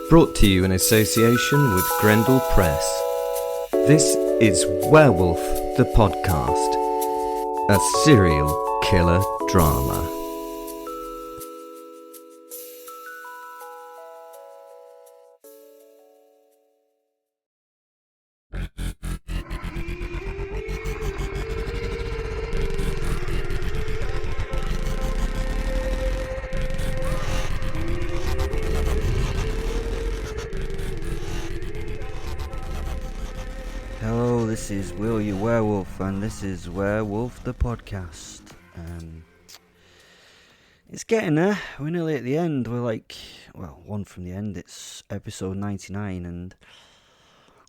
Brought to you in association with Grendel Press. This is Werewolf the Podcast, a serial killer drama. Hello, this is Will Your Werewolf, and this is Werewolf the Podcast. It's getting there. We're nearly at the end. We're one from the end. It's episode 99, and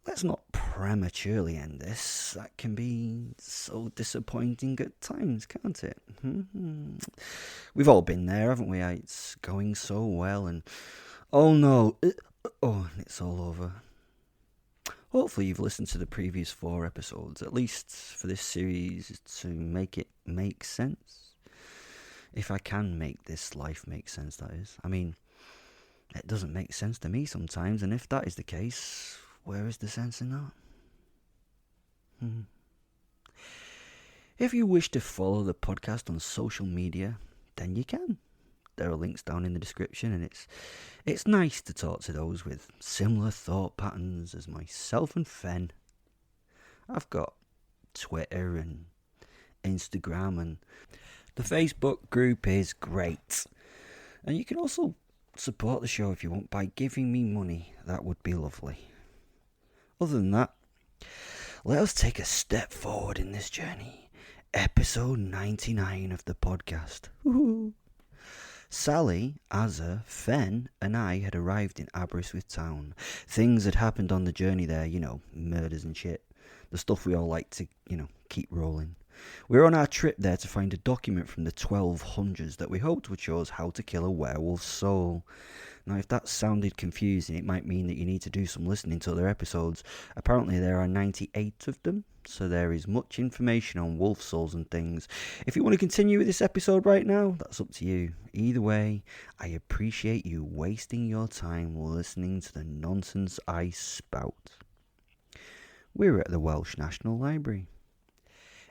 let's not prematurely end this. That can be so disappointing at times, can't it? We've all been there, haven't we? It's going so well, and oh no, it's all over. Hopefully you've listened to the previous 4 episodes, at least for this series, to make it make sense. If I can make this life make sense, that is. I mean, it doesn't make sense to me sometimes, and if that is the case, where is the sense in that? If you wish to follow the podcast on social media, then you can. There are links down in the description, and it's nice to talk to those with similar thought patterns as myself and Fen. I've got Twitter and Instagram, and the Facebook group is great. And you can also support the show if you want by giving me money. That would be lovely. Other than that, let us take a step forward in this journey. Episode 99 of the podcast. Woohoo! Sally, Azza, Fen, and I had arrived in Aberystwyth town. Things had happened on the journey there, murders and shit. The stuff we all like to, keep rolling. We were on our trip there to find a document from the 1200s that we hoped would show us how to kill a werewolf's soul. Now, if that sounded confusing, it might mean that you need to do some listening to other episodes. Apparently there are 98 of them, so there is much information on wolf souls and things. If you want to continue with this episode right now, that's up to you. Either way, I appreciate you wasting your time listening to the nonsense I spout. We're at the Welsh National Library.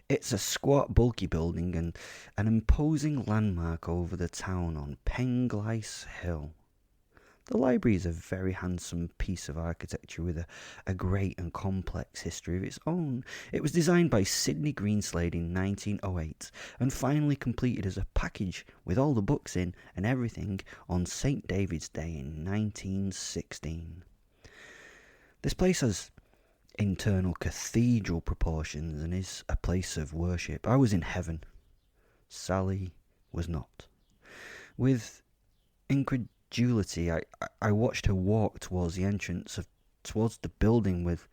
It's a squat, bulky building and an imposing landmark over the town on Penglais Hill. The library is a very handsome piece of architecture with a great and complex history of its own. It was designed by Sidney Greenslade in 1908 and finally completed as a package with all the books in and everything on St. David's Day in 1916. This place has internal cathedral proportions and is a place of worship. I was in heaven. Sally was not. With incredulity, I watched her walk towards the entrance towards the building with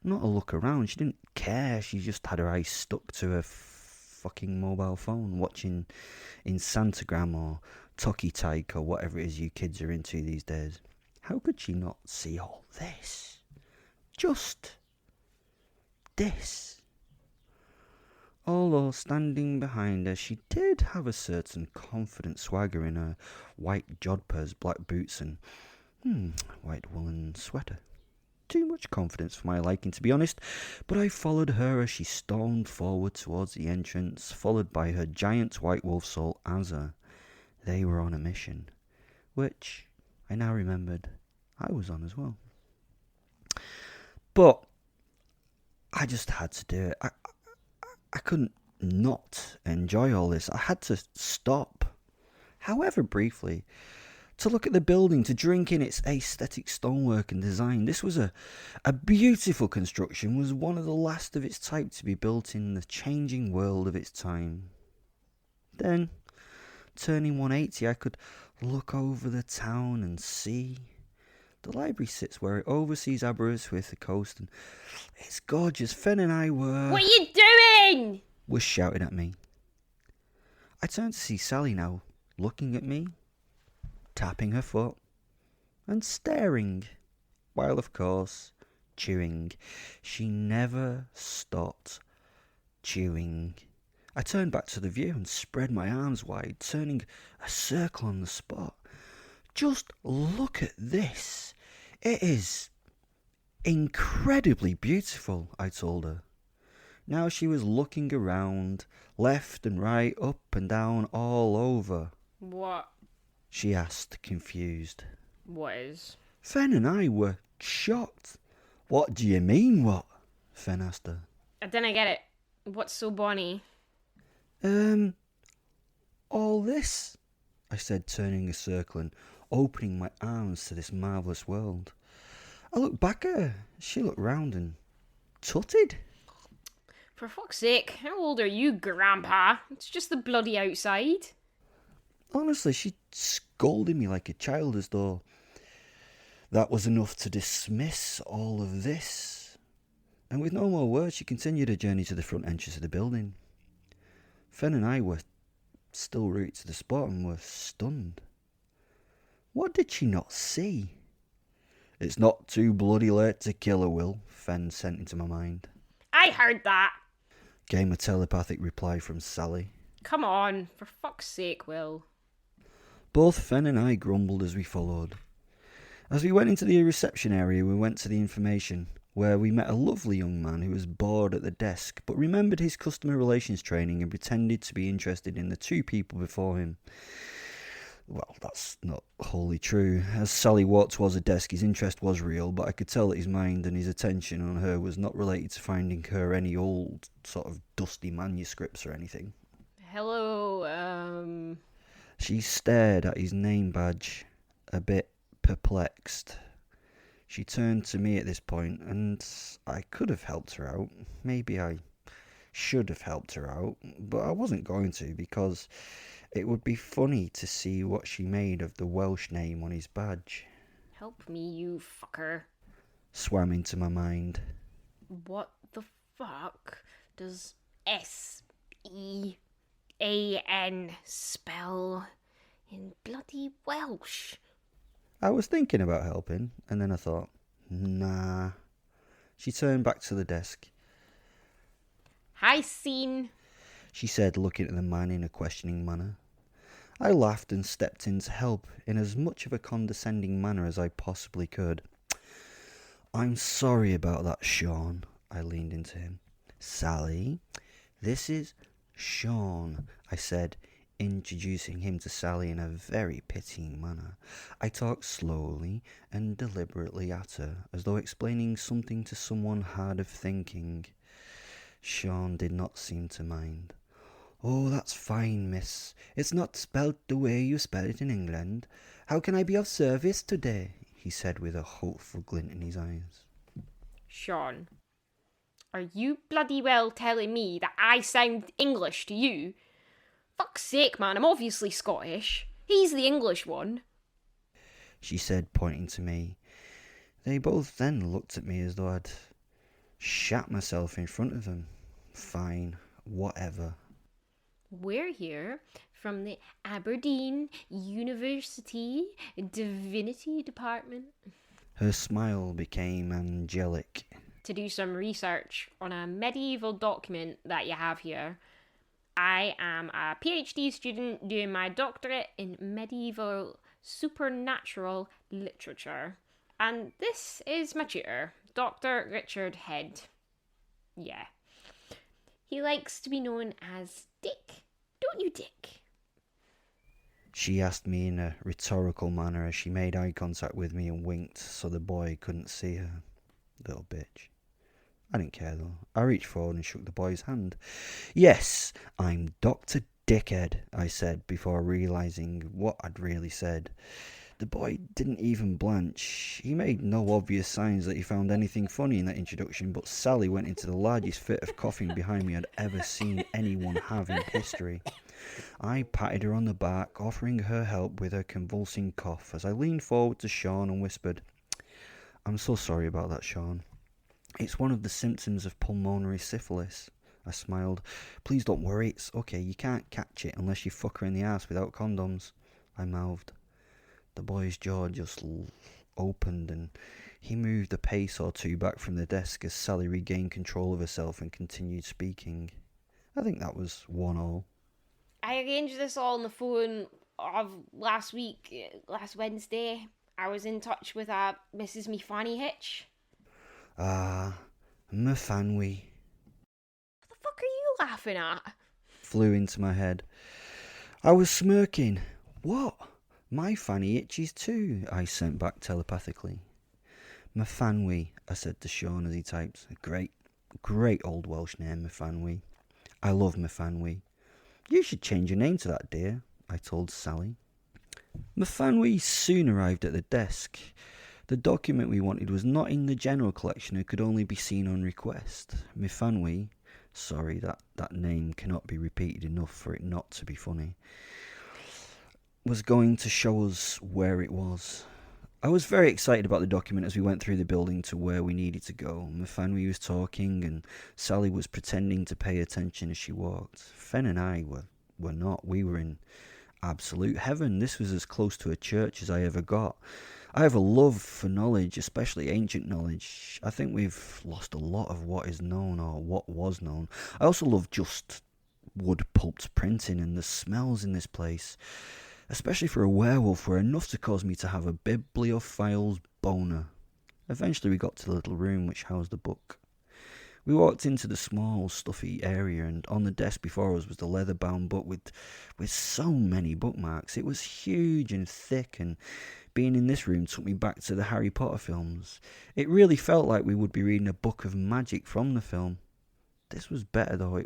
not a look around. She didn't care. She just had her eyes stuck to her fucking mobile phone, watching Instagram or Toki Tyke or whatever it is you kids are into these days. How could she not see all this? Just this. Although standing behind her, she did have a certain confident swagger in her white jodhpurs, black boots and white woolen sweater. Too much confidence for my liking, to be honest, but I followed her as she stormed forward towards the entrance, followed by her giant white wolf soul, Azza. They were on a mission, which I now remembered I was on as well. But I just had to do it. I couldn't not enjoy all this. I had to stop, however briefly, to look at the building, to drink in its aesthetic stonework and design. This was a beautiful construction, was one of the last of its type to be built in the changing world of its time. Then, turning 180, I could look over the town and see. The library sits where it oversees Aberystwyth, the coast, and it's gorgeous. Fen and I were... What are you doing? Was shouting at me. I turned to see Sally now, looking at me, tapping her foot, and staring, while of course, chewing. She never stopped chewing. I turned back to the view and spread my arms wide, turning a circle on the spot. Just look at this. It is incredibly beautiful, I told her. Now she was looking around, left and right, up and down, all over. What? She asked, confused. What is? Fen and I were shocked. What do you mean, what? Fen asked her. I didn't get it. What's so bonny? All this, I said, turning a circle and opening my arms to this marvellous world. I looked back at her. She looked round and tutted. For fuck's sake, how old are you, Grandpa? It's just the bloody outside. Honestly, she scolded me like a child, as though that was enough to dismiss all of this. And with no more words, she continued her journey to the front entrance of the building. Fen and I were still rooted to the spot and were stunned. What did she not see? It's not too bloody late to kill her, Will, Fen sent into my mind. I heard that. Came a telepathic reply from Sally. Come on, for fuck's sake, Will. Both Fen and I grumbled as we followed. As we went into the reception area, we went to the information, where we met a lovely young man who was bored at the desk, but remembered his customer relations training and pretended to be interested in the two people before him. Well, that's not wholly true. As Sally walked towards the desk, his interest was real, but I could tell that his mind and his attention on her was not related to finding her any old, sort of dusty manuscripts or anything. Hello, She stared at his name badge, a bit perplexed. She turned to me at this point, and I could have helped her out. Maybe I should have helped her out, but I wasn't going to, because it would be funny to see what she made of the Welsh name on his badge. Help me, you fucker. Swam into my mind. What the fuck does S-E-A-N spell in bloody Welsh? I was thinking about helping, and then I thought, nah. She turned back to the desk. Hi, Scene. She said, looking at the man in a questioning manner. I laughed and stepped in to help in as much of a condescending manner as I possibly could. I'm sorry about that, Sean. I leaned into him. Sally, this is Sean, I said, introducing him to Sally in a very pitying manner. I talked slowly and deliberately at her, as though explaining something to someone hard of thinking. Sean did not seem to mind. Oh, that's fine, miss. It's not spelt the way you spell it in England. How can I be of service today? He said with a hopeful glint in his eyes. Sean, are you bloody well telling me that I sound English to you? Fuck's sake, man, I'm obviously Scottish. He's the English one. She said, pointing to me. They both then looked at me as though I'd shat myself in front of them. Fine, whatever. We're here from the Aberdeen University Divinity Department Her smile became angelic. to do some research on a medieval document that you have here. I am a PhD student doing my doctorate in medieval supernatural literature. And this is my tutor, Dr. Richard Head. Yeah. He likes to be known as Dick. Don't you, Dick? She asked me in a rhetorical manner as she made eye contact with me and winked so the boy couldn't see her. Little bitch. I didn't care though. I reached forward and shook the boy's hand. Yes, I'm Dr. Dickhead, I said before realising what I'd really said. The boy didn't even blanch. He made no obvious signs that he found anything funny in that introduction, but Sally went into the largest fit of coughing behind me I'd ever seen anyone have in history. I patted her on the back, offering her help with her convulsing cough as I leaned forward to Sean and whispered, I'm so sorry about that, Sean. It's one of the symptoms of pulmonary syphilis. I smiled. Please don't worry, it's okay, you can't catch it unless you fuck her in the ass without condoms, I mouthed. The boy's jaw just opened and he moved a pace or two back from the desk as Sally regained control of herself and continued speaking. I think that was 1-1. I arranged this all on the phone of last Wednesday. I was in touch with a Mrs. Me Fanny Hitch. Ah, my Fanwy. What the fuck are you laughing at? Flew into my head. I was smirking. What? My fanny itches too, I sent back telepathically. My Fanwy, I said to Sean as he typed. A great old Welsh name, my Fanwy. I love my Fanwy. You should change your name to that, dear, I told Sally. My Fanwy soon arrived at the desk. The document we wanted was not in the general collection and could only be seen on request. My Fanwy, sorry, that name cannot be repeated enough for it not to be funny, was going to show us where it was. I was very excited about the document as we went through the building to where we needed to go. My Fanwy was talking and Sally was pretending to pay attention as she walked. Fen and I were not. We were in absolute heaven. This was as close to a church as I ever got. I have a love for knowledge, especially ancient knowledge. I think we've lost a lot of what is known or what was known. I also love just wood-pulped printing, and the smells in this place, especially for a werewolf, were enough to cause me to have a bibliophile's boner. Eventually we got to the little room which housed the book. We walked into the small, stuffy area, and on the desk before us was the leather-bound book with so many bookmarks. It was huge and thick, and being in this room took me back to the Harry Potter films. It really felt like we would be reading a book of magic from the film. This was better, though.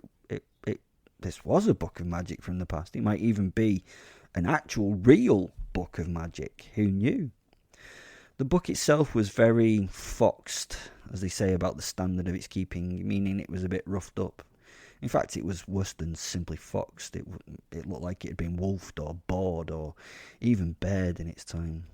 This was a book of magic from the past. It might even be an actual, real book of magic. Who knew? The book itself was very foxed, as they say about the standard of its keeping, meaning it was a bit roughed up. In fact, it was worse than simply foxed. It looked like it had been wolfed or bored or even bared in its time.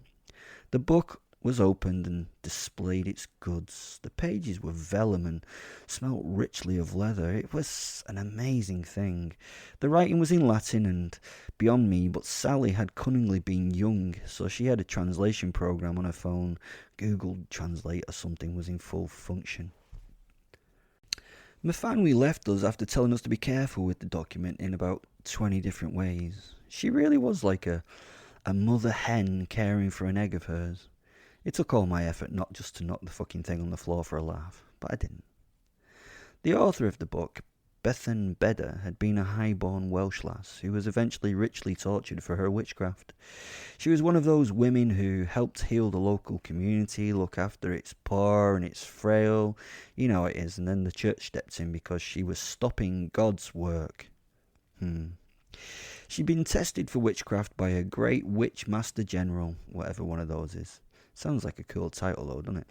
The book was opened and displayed its goods. The pages were vellum and smelt richly of leather. It was an amazing thing. The writing was in Latin and beyond me, but Sally had cunningly been young, so she had a translation program on her phone. Google Translate or something was in full function. My Fanwy left us after telling us to be careful with the document in about 20 different ways. She really was like a mother hen caring for an egg of hers. It took all my effort not just to knock the fucking thing on the floor for a laugh, but I didn't. The author of the book, Bethan Beda, had been a high-born Welsh lass who was eventually richly tortured for her witchcraft. She was one of those women who helped heal the local community, look after its poor and its frail. You know how it is, and then the church stepped in because she was stopping God's work. She'd been tested for witchcraft by a great witch master general, whatever one of those is. Sounds like a cool title though, doesn't it?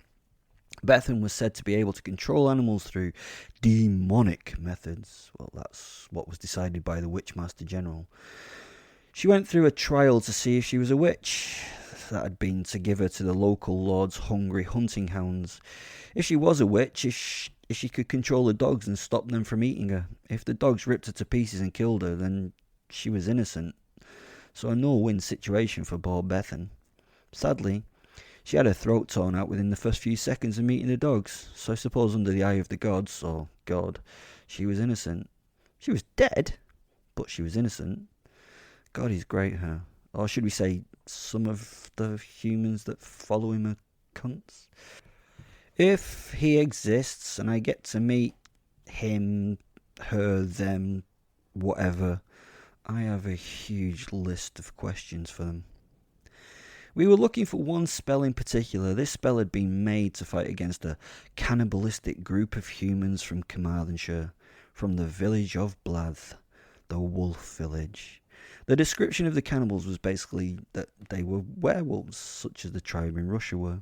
Bethan was said to be able to control animals through demonic methods. Well, that's what was decided by the Witchmaster General. She went through a trial to see if she was a witch. That had been to give her to the local lord's hungry hunting hounds. If she was a witch, if she could control the dogs and stop them from eating her. If the dogs ripped her to pieces and killed her, then she was innocent. So a no-win situation for poor Bethan. Sadly, she had her throat torn out within the first few seconds of meeting the dogs, so I suppose under the eye of the gods, or God, she was innocent. She was dead, but she was innocent. God is great, huh? Or should we say, some of the humans that follow him are cunts? If he exists and I get to meet him, her, them, whatever, I have a huge list of questions for them. We were looking for one spell in particular. This spell had been made to fight against a cannibalistic group of humans from Carmarthenshire, from the village of Blath, the Wolf Village. The description of the cannibals was basically that they were werewolves, such as the tribe in Russia were.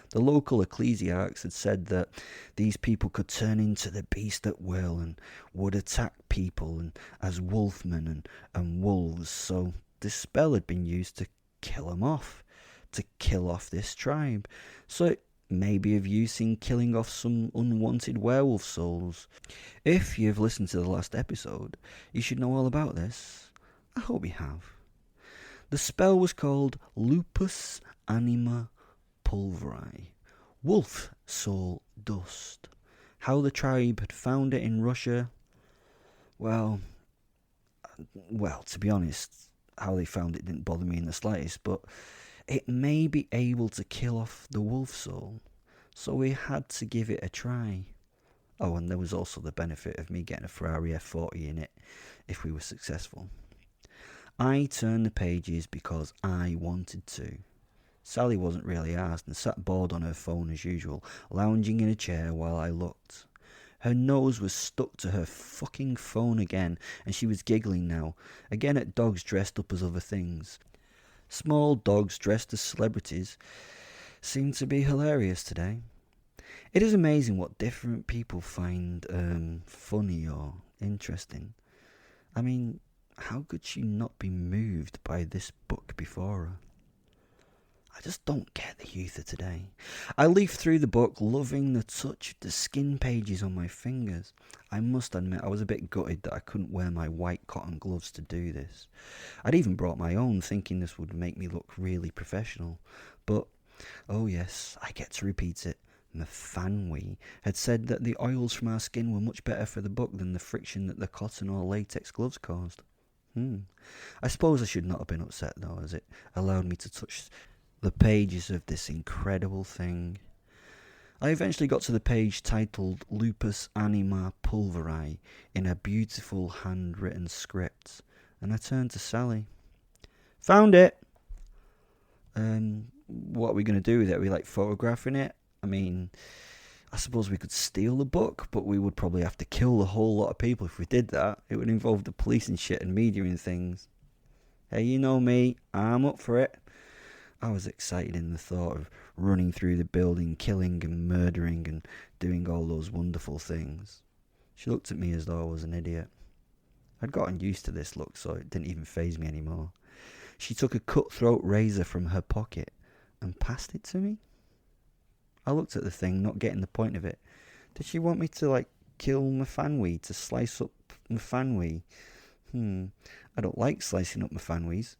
The local ecclesiarchs had said that these people could turn into the beast at will and would attack people and as wolfmen and wolves, so this spell had been used to kill them off. To kill off this tribe, so it may be of use in killing off some unwanted werewolf souls. If you've listened to the last episode, you should know all about this. I hope you have. The spell was called Lupus Anima Pulveri, Wolf Soul Dust. How the tribe had found it in Russia, well, to be honest, how they found it didn't bother me in the slightest, but It may be able to kill off the wolf soul, so we had to give it a try. Oh, and there was also the benefit of me getting a Ferrari F40 in it if we were successful. I turned the pages because I wanted to. Sally wasn't really asked and sat bored on her phone as usual, lounging in a chair while I looked. Her nose was stuck to her fucking phone again, and she was giggling now, again at dogs dressed up as other things. Small dogs dressed as celebrities seemed to be hilarious today. It is amazing what different people find funny or interesting. I mean, how could she not be moved by this book before her? I just don't get the youth of today. I leafed through the book, loving the touch of the skin pages on my fingers. I must admit I was a bit gutted that I couldn't wear my white cotton gloves to do this. I'd even brought my own, thinking this would make me look really professional. But, oh yes, I get to repeat it. Mfanwi had said that the oils from our skin were much better for the book than the friction that the cotton or latex gloves caused. I suppose I should not have been upset though, as it allowed me to touch the pages of this incredible thing. I eventually got to the page titled Lupus Anima Pulveri in a beautiful handwritten script, and I turned to Sally. Found it! What are we going to do with it? Are we photographing it? I mean, I suppose we could steal the book, but we would probably have to kill a whole lot of people if we did that. It would involve the police and shit and media and things. Hey, you know me, I'm up for it. I was excited in the thought of running through the building, killing and murdering and doing all those wonderful things. She looked at me as though I was an idiot. I'd gotten used to this look, so it didn't even faze me anymore. She took a cutthroat razor from her pocket and passed it to me. I looked at the thing, not getting the point of it. Did she want me to, kill Mfanwi, to slice up Mfanwi? I don't like slicing up Mfanwis.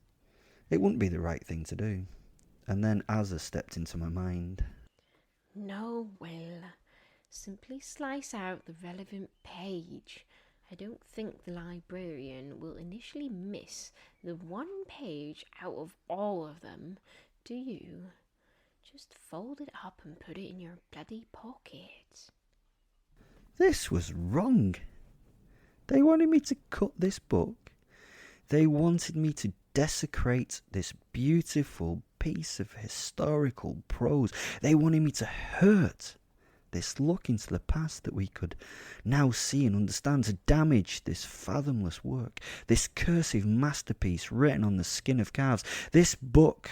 It wouldn't be the right thing to do. And then Azza stepped into my mind. No, Will. Simply slice out the relevant page. I don't think the librarian will initially miss the one page out of all of them, do you? Just fold it up and put it in your bloody pocket. This was wrong. They wanted me to cut this book. They wanted me to desecrate this beautiful piece of historical prose. They wanted me to hurt this look into the past that we could now see and understand, to damage this fathomless work, this cursive masterpiece written on the skin of calves, this book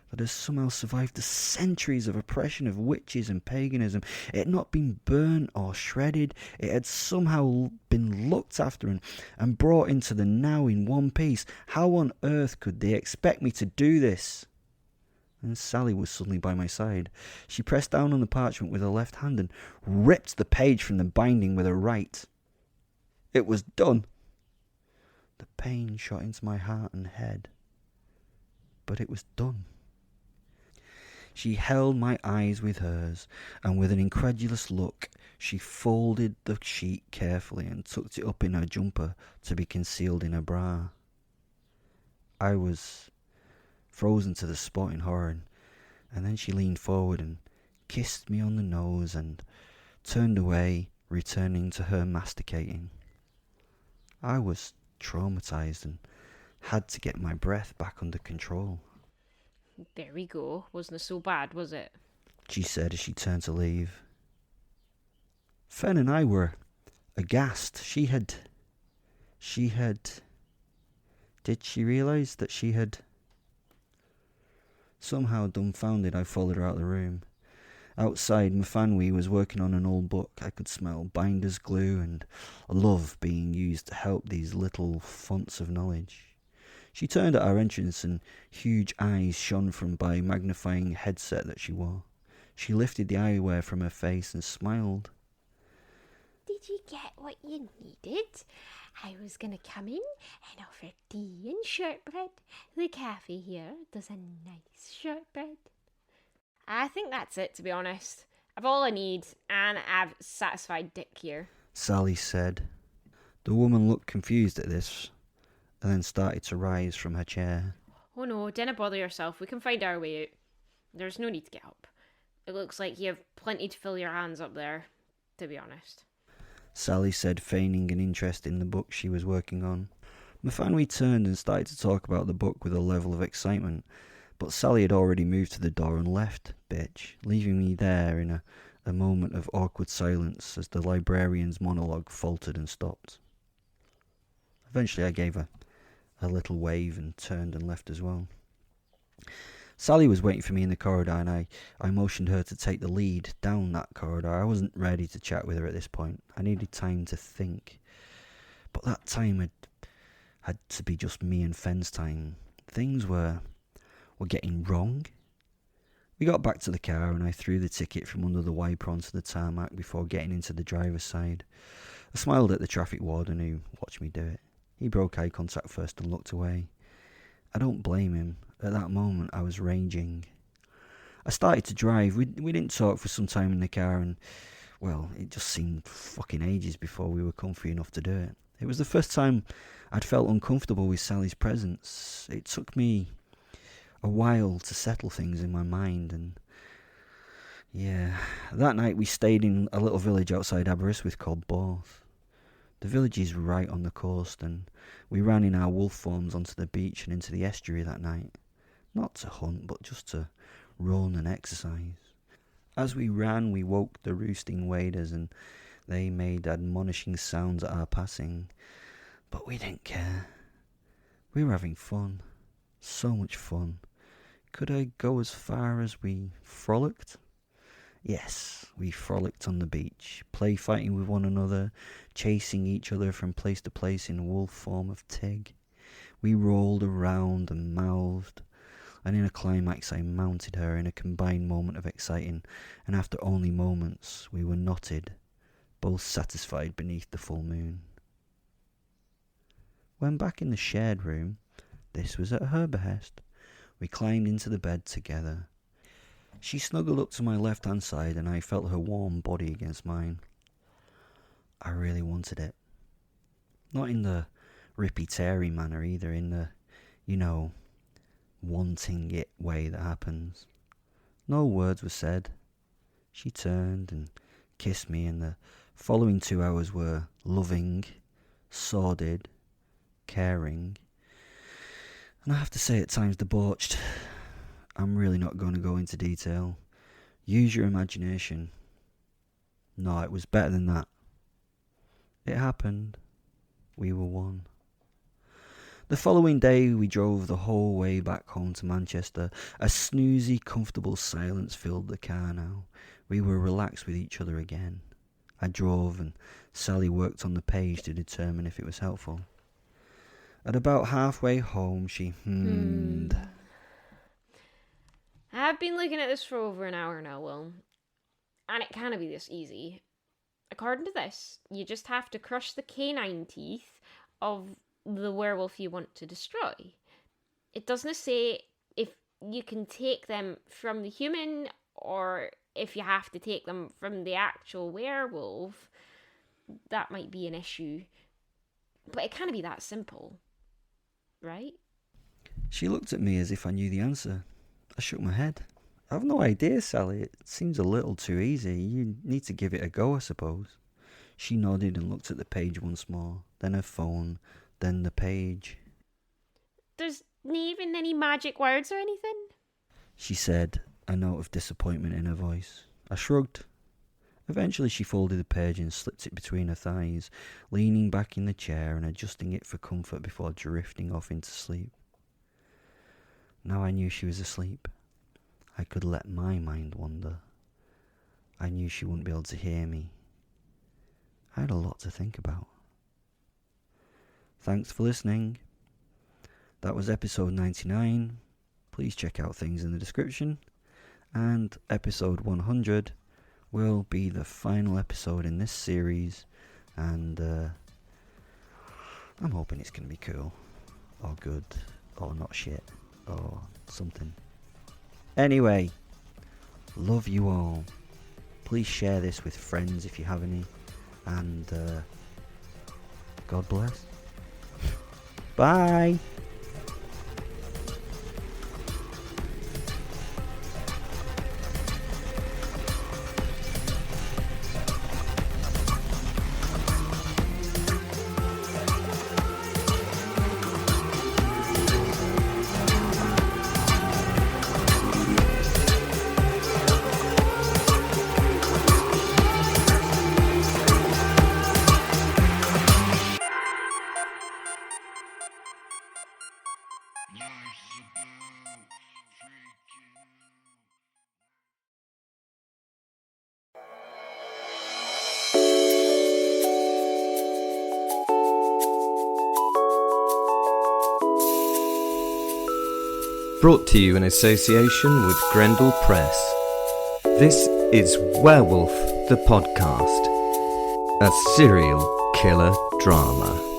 that has somehow survived the centuries of oppression of witches and paganism. It had not been burnt or shredded. It had somehow been looked after and brought into the now in one piece. How on earth could they expect me to do this? And Sally was suddenly by my side. She pressed down on the parchment with her left hand and ripped the page from the binding with her right. It was done. The pain shot into my heart and head. But it was done. She held my eyes with hers, and with an incredulous look, she folded the sheet carefully and tucked it up in her jumper to be concealed in her bra. I was frozen to the spot in horror, and then she leaned forward and kissed me on the nose and turned away, returning to her masticating. I was traumatized and had to get my breath back under control. There we go. Wasn't it so bad, was it? She said as she turned to leave. Fen and I were aghast. She had... Did she realise that she had... Somehow dumbfounded, I followed her out of the room. Outside, Mfanwi was working on an old book. I could smell binder's glue and love being used to help these little fonts of knowledge. She turned at our entrance and huge eyes shone from by magnifying headset that she wore. She lifted the eyewear from her face and smiled. Did you get what you needed? I was going to come in and offer tea and shortbread. The cafe here does a nice shortbread. I think that's it, to be honest. I've all I need, and I've satisfied Dick here. Sally said. The woman looked confused at this, and then started to rise from her chair. Oh no, dinna bother yourself. We can find our way out. There's no need to get up. It looks like you have plenty to fill your hands up there, to be honest. Sally said, feigning an interest in the book she was working on. My family turned and started to talk about the book with a level of excitement, but Sally had already moved to the door and left, bitch, leaving me there in a moment of awkward silence as the librarian's monologue faltered and stopped. Eventually I gave a little wave and turned and left as well. Sally was waiting for me in the corridor, and I motioned her to take the lead down that corridor. I wasn't ready to chat with her at this point. I needed time to think. But that time had to be just me and Fen's time. Things were getting wrong. We got back to the car, and I threw the ticket from under the wiper onto the tarmac before getting into the driver's side. I smiled at the traffic warden who watched me do it. He broke eye contact first and looked away. I don't blame him. At that moment, I was raging. I started to drive. We didn't talk for some time in the car, and, well, it just seemed fucking ages before we were comfy enough to do it. It was the first time I'd felt uncomfortable with Sally's presence. It took me a while to settle things in my mind, and yeah, that night we stayed in a little village outside Aberystwyth called Borth. The village is right on the coast, and we ran in our wolf forms onto the beach and into the estuary that night. Not to hunt, but just to run and exercise. As we ran, we woke the roosting waders, and they made admonishing sounds at our passing. But we didn't care. We were having fun. So much fun. Could I go as far as we frolicked? Yes, we frolicked on the beach, play fighting with one another, chasing each other from place to place in wolf form of Tig. We rolled around and mouthed, and in a climax I mounted her in a combined moment of exciting, and after only moments we were knotted, both satisfied beneath the full moon. When back in the shared room, this was at her behest, we climbed into the bed together. She snuggled up to my left-hand side, and I felt her warm body against mine. I really wanted it. Not in the rippy-teary manner either, in the, wanting it way that happens. No words were said. She turned and kissed me, and the following 2 hours were loving, sordid, caring, and I have to say at times debauched. I'm really not going to go into detail. Use your imagination. No, it was better than that. It happened. We were one. The following day we drove the whole way back home to Manchester. A snoozy, comfortable silence filled the car now. We were relaxed with each other again. I drove, and Sally worked on the page to determine if it was helpful. At about halfway home, she hummed. I've been looking at this for over an hour now, Will. And it can't be this easy. According to this, you just have to crush the canine teeth of the werewolf you want to destroy. It doesn't say if you can take them from the human or if you have to take them from the actual werewolf. That might be an issue. But it can't be that simple. Right? She looked at me as if I knew the answer. I shook my head. I've no idea, Sally. It seems a little too easy. You need to give it a go, I suppose. She nodded and looked at the page once more, then her phone, then the page. There's not even any magic words or anything? She said, a note of disappointment in her voice. I shrugged. Eventually she folded the page and slipped it between her thighs, leaning back in the chair and adjusting it for comfort before drifting off into sleep. Now I knew she was asleep. I could let my mind wander. I knew she wouldn't be able to hear me. I had a lot to think about. Thanks for listening. That was episode 99. Please check out things in the description. And episode 100 will be the final episode in this series. And I'm hoping it's going to be cool. Or good. Or not shit. Or something. Anyway, love you all. Please share this with friends if you have any. And God bless. Bye. Brought to you in association with Grendel Press. This is Werewolf the Podcast, a serial killer drama.